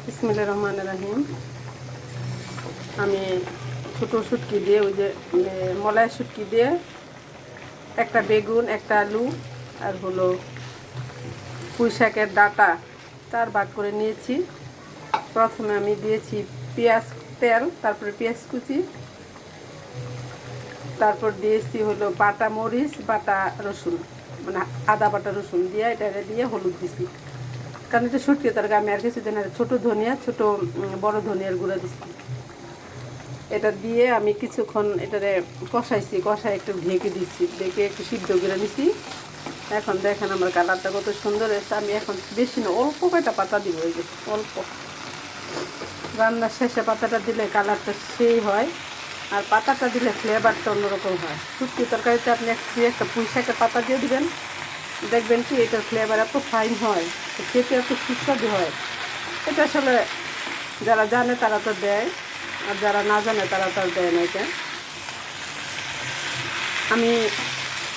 বিসমিল্লাহির রহমানির রহিম। আমি ছোটো শুটকি দিয়ে ওই যে মলাই শুটকি দিয়ে একটা বেগুন, একটা আলু আর হলো পুঁই শাকের ডাঁটা চার ভাগ করে নিয়েছি। প্রথমে আমি দিয়েছি পেঁয়াজ, তেল, তারপরে পেঁয়াজ কুচি, তারপর দিয়েছি হলো বাটা মরিচ, বাটা রসুন, মানে আদা বাটা রসুন দিয়ে এটা দিয়ে হলুদ দিছি, কারণ এটা শুটকি তরকারি। আমি আর কিছু দিন ছোটো ধনিয়া, বড় ধনিয়ার গুঁড়া দিছি। এটা দিয়ে আমি কিছুক্ষণ এটারে কষায় একটু ঢেকে দিচ্ছি, ঢেকে একটু সিদ্ধ করে নিছি। এখন দেখেন আমার কালারটা কত সুন্দর হয়েছে। আমি এখন বেশি না, অল্প কয়টা পাতা দিব, এই যে অল্প। রান্নার শেষে পাতাটা দিলে কালারটা সেই হয়, আর পাতাটা দিলে ফ্লেভারটা অন্যরকম হয়। শুটকি তরকারিতে আপনি একটা পুঁই শাকের পাতা দিয়ে দিবেন, দেখবেন কি এটার ফ্লেভার এত ফাইন হয়, খেতে এত সুস্বাদু হয়। এটা আসলে যারা জানে তারা তো দেয়, আর যারা না জানে তারা তো দেয় না। এটা আমি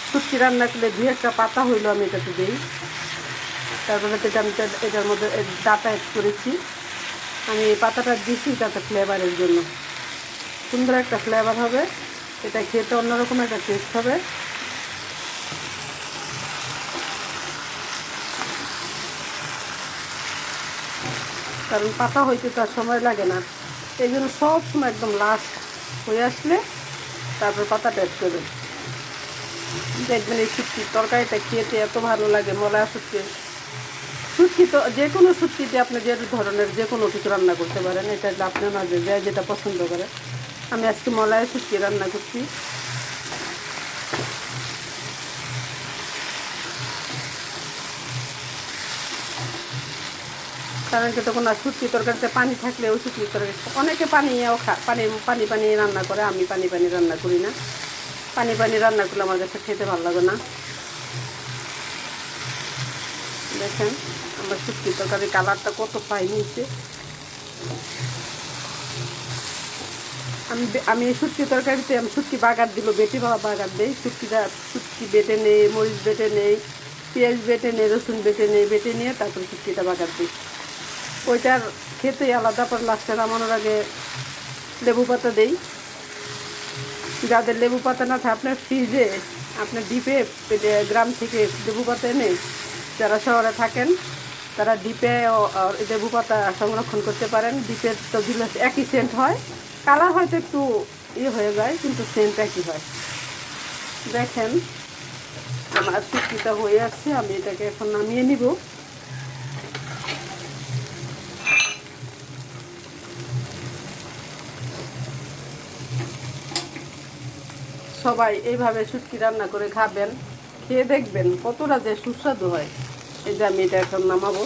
শুটকি রান্না করলে 2-1টা পাতা হইলো আমি এটাতে দিই। তারপরে আমি এটার মধ্যে ডাটা অ্যাড করেছি। আমি এই পাতাটা দিচ্ছি যাতে ফ্লেভারের জন্য, সুন্দর একটা ফ্লেভার হবে, এটা খেতে অন্যরকম একটা টেস্ট হবে। কারণ পাতা হইতে তো আর সময় লাগে না, এই জন্য সব সময় একদম লাস্ট হয়ে আসলে তারপর পাতাটা অ্যাড করবেন। দেখবেন এই শুটকির তরকারিটা খেতে এত ভালো লাগে। মলাই শুটকি তো যে কোনো শুটকি দিয়ে আপনি যে ধরনের যে কোনো কিছু রান্না করতে পারেন, এটা আপনার মাঝে যায় যেটা পছন্দ করে। আমি আজকে মলাই শুটকি রান্না করছি। কারণ কি তখন আর শুটকি তরকারিতে পানি থাকলে ওই শুটকি তরকারি অনেকে পানিও পানি পানি রান্না করে, আমি পানি পানি রান্না করি না। পানি পানি রান্না করলে আমার কাছে খেতে ভালো লাগে না। দেখেন আমার শুটকি তরকারির কালারটা কত ফাইন হয়েছে। আমি এই শুটকি তরকারিতে আমি শুটকি বাগার দিল বেটে বাগার দেই। শুটকি বেটে নেই, মরিচ বেটে নেই, পেঁয়াজ বেটে নেই, রসুন বেটে নেই, বেটে নিয়ে তারপরে শুটকিটা বাগার দিই। ওইটার খেতেই আলাদা। পর লাস্টে নামানোর আগে লেবু পাতা দেই। যাদের লেবু পাতা না থাকে আপনার ফ্রিজে, আপনার ডিপে গ্রাম থেকে লেবু পাতা এনে, যারা শহরে থাকেন তারা ডিপে লেবু পাতা সংরক্ষণ করতে পারেন। ডিপের তো দিলে একই সেন্ট হয়, কালার হয়তো একটু হয়ে যায়, কিন্তু সেন্ট একই হয়। দেখেন আমার শুটকিটা হয়ে আসছে, আমি এটাকে এখন নামিয়ে নিব। সবাই এইভাবে শুটকি রান্না করে খাবেন, খেয়ে দেখবেন কতটা যে সুস্বাদু হয়। এই যে আমি এটা এখন নামাবো।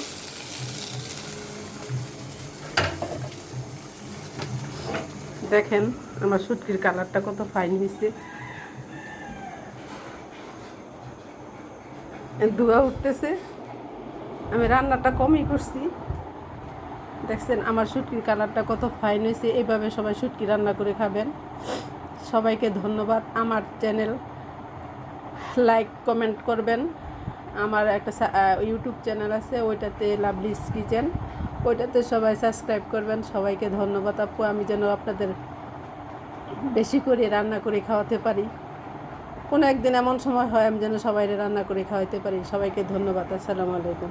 দেখেন আমার শুটকির কালারটা কত ফাইন হয়েছে, ধোঁয়া উঠতেছে। আমি রান্নাটা কমই করছি। দেখছেন আমার শুটকির কালারটা কত ফাইন হয়েছে। এইভাবে সবাই শুটকি রান্না করে খাবেন। সবাইকে ধন্যবাদ। আমার চ্যানেল লাইক কমেন্ট করবেন। আমার একটা ইউটিউব চ্যানেল আছে, ওইটাতে লাভলিস কিচেন, ওইটাতে সবাই সাবস্ক্রাইব করবেন। সবাইকে ধন্যবাদ আপু। আমি যেন আপনাদের বেশি করে রান্না করে খাওয়াতে পারি। কোনো একদিন এমন সময় হয় আমি যেন সবাই রান্না করে খাওয়াতে পারি। সবাইকে ধন্যবাদ। আসসালামু আলাইকুম।